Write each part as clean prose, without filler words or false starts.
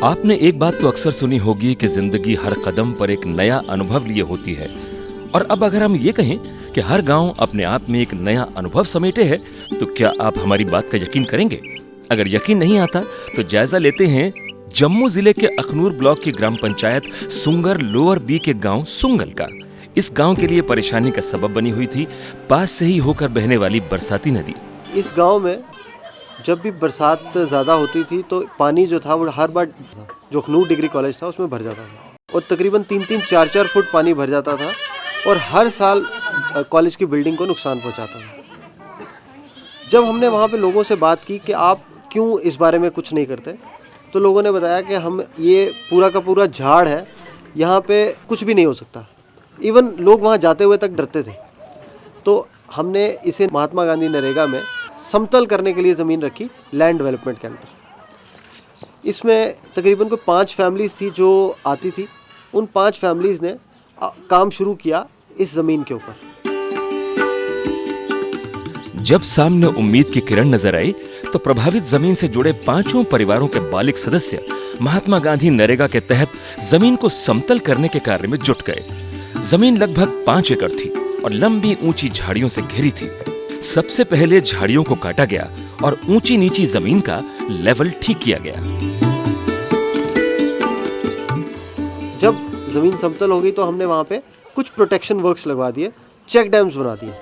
आपने एक बात तो अक्सर सुनी होगी कि जिंदगी हर कदम पर एक नया अनुभव लिए होती है। और अब अगर हम ये कहें कि हर गांव अपने आप में एक नया अनुभव समेटे है, तो क्या आप हमारी बात का यकीन करेंगे? अगर यकीन नहीं आता तो जायजा लेते हैं जम्मू जिले के अखनूर ब्लॉक की ग्राम पंचायत सुंगर लोअर बी के गांव सुंगल का। इस गांव के लिए परेशानी का सबब बनी हुई थी पास से ही होकर बहने वाली बरसाती नदी। इस गांव में जब भी बरसात ज़्यादा होती थी तो पानी जो था वो हर बार जो अखनूर डिग्री कॉलेज था उसमें भर जाता था और तकरीबन 3-4 फुट पानी भर जाता था और हर साल कॉलेज की बिल्डिंग को नुकसान पहुंचाता था। जब हमने वहाँ पे लोगों से बात की कि आप क्यों इस बारे में कुछ नहीं करते, तो लोगों ने बताया कि हम ये पूरा का पूरा झाड़ है, यहाँ पे कुछ भी नहीं हो सकता। इवन लोग वहाँ जाते हुए तक डरते थे। तो हमने इसे महात्मा गांधी नरेगा में समतल करने के लिए ज़मीन रखी लैंड डेवलपमेंट के अंदर। इसमें तकरीबन कोई 5 फैमिलीज़ थी जो आती थी। उन 5 फैमिलीज़ ने काम शुरू किया इस ज़मीन के ऊपर। जब सामने उम्मीद की किरण नजर आई तो प्रभावित जमीन से जुड़े 5 परिवारों के बालिग सदस्य महात्मा गांधी नरेगा के तहत जमीन को समतल करने के कार्य में जुट गए। जमीन लगभग 5 एकड़ थी और लंबी ऊंची झाड़ियों से घिरी थी। सबसे पहले झाड़ियों को काटा गया और ऊंची नीची जमीन का लेवल ठीक किया गया। जब जमीन समतल हो गई तो हमने वहां पे कुछ प्रोटेक्शन वर्क्स लगवा दिए, चेक डैम्स बना दिए।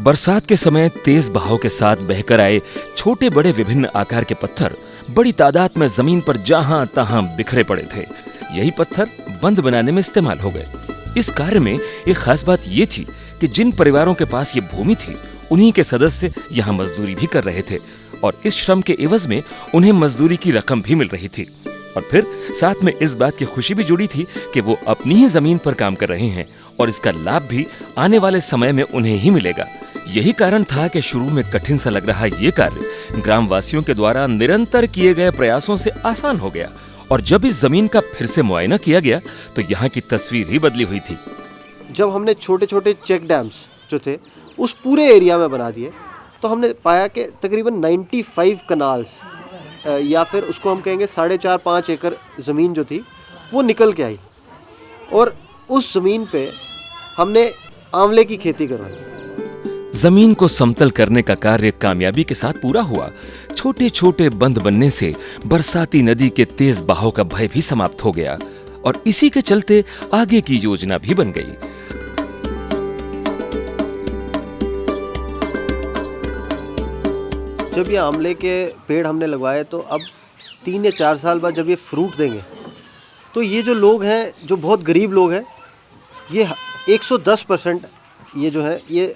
बरसात के समय तेज बहाव के साथ बहकर आए छोटे बड़े विभिन्न आकार के पत्थर बड़ी तादाद में जमीन पर जहां तहां बिखरे पड़े थे। यही पत्थर बंद बनाने में इस्तेमाल हो गए। इस कार्य में एक खास बात ये थी कि जिन परिवारों के पास ये भूमि थी उन्हीं के सदस्य यहाँ मजदूरी भी कर रहे थे और इस श्रम के एवज में उन्हें मजदूरी की रकम भी मिल रही थी। और फिर साथ में इस बात की खुशी भी जुड़ी थी कि वो अपनी ही जमीन पर काम कर रहे हैं और इसका लाभ भी आने वाले समय में उन्हें ही मिलेगा। यही कारण था कि शुरू में कठिन सा लग रहा ये कार्य ग्रामवासियों के द्वारा निरंतर किए गए प्रयासों से आसान हो गया। और जब इस जमीन का फिर से मुआयना किया गया तो यहाँ की तस्वीर ही बदली हुई थी। जब हमने छोटे छोटे चेक डैम्स जो थे उस पूरे एरिया में बना दिए तो हमने पाया कि तकरीबन 95 कनाल्स या फिर उसको हम कहेंगे 4.5-5 एकड़ ज़मीन जो थी वो निकल के आई और उस ज़मीन पे हमने आंवले की खेती करवाई। जमीन को समतल करने का कार्य कामयाबी के साथ पूरा हुआ। छोटे छोटे बंद बनने से बरसाती नदी के तेज बहाव का भय भी समाप्त हो गया और इसी के चलते आगे की योजना भी बन गई। जब ये आंवले के पेड़ हमने लगवाए तो अब 3 या 4 साल बाद जब ये फ्रूट देंगे तो ये जो लोग हैं, जो बहुत गरीब लोग हैं, ये 110% ये जो है ये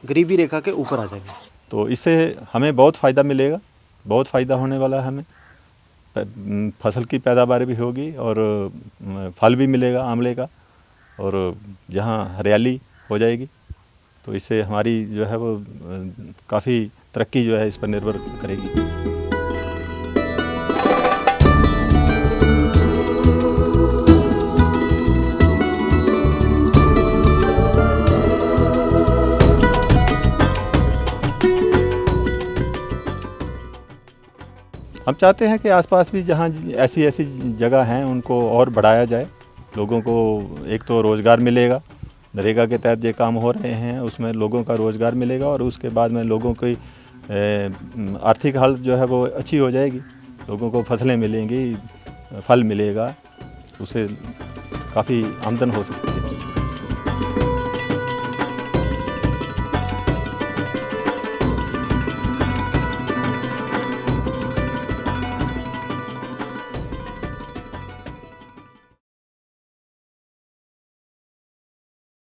गरीबी रेखा के ऊपर आ जाएंगे। तो इससे हमें बहुत फ़ायदा मिलेगा, बहुत फ़ायदा होने वाला है हमें। फसल की पैदावार भी होगी और फल भी मिलेगा आंवले का और जहाँ हरियाली हो जाएगी तो इससे हमारी जो है वो काफ़ी तरक्की जो है इस पर निर्भर करेगी। हम चाहते हैं कि आसपास भी जहाँ ऐसी जगह हैं उनको और बढ़ाया जाए। लोगों को एक तो रोज़गार मिलेगा, नरेगा के तहत ये काम हो रहे हैं उसमें लोगों का रोज़गार मिलेगा और उसके बाद में लोगों की आर्थिक हालत जो है वो अच्छी हो जाएगी। लोगों को फसलें मिलेंगी, फल मिलेगा, उससे काफ़ी आमदन हो सकती है।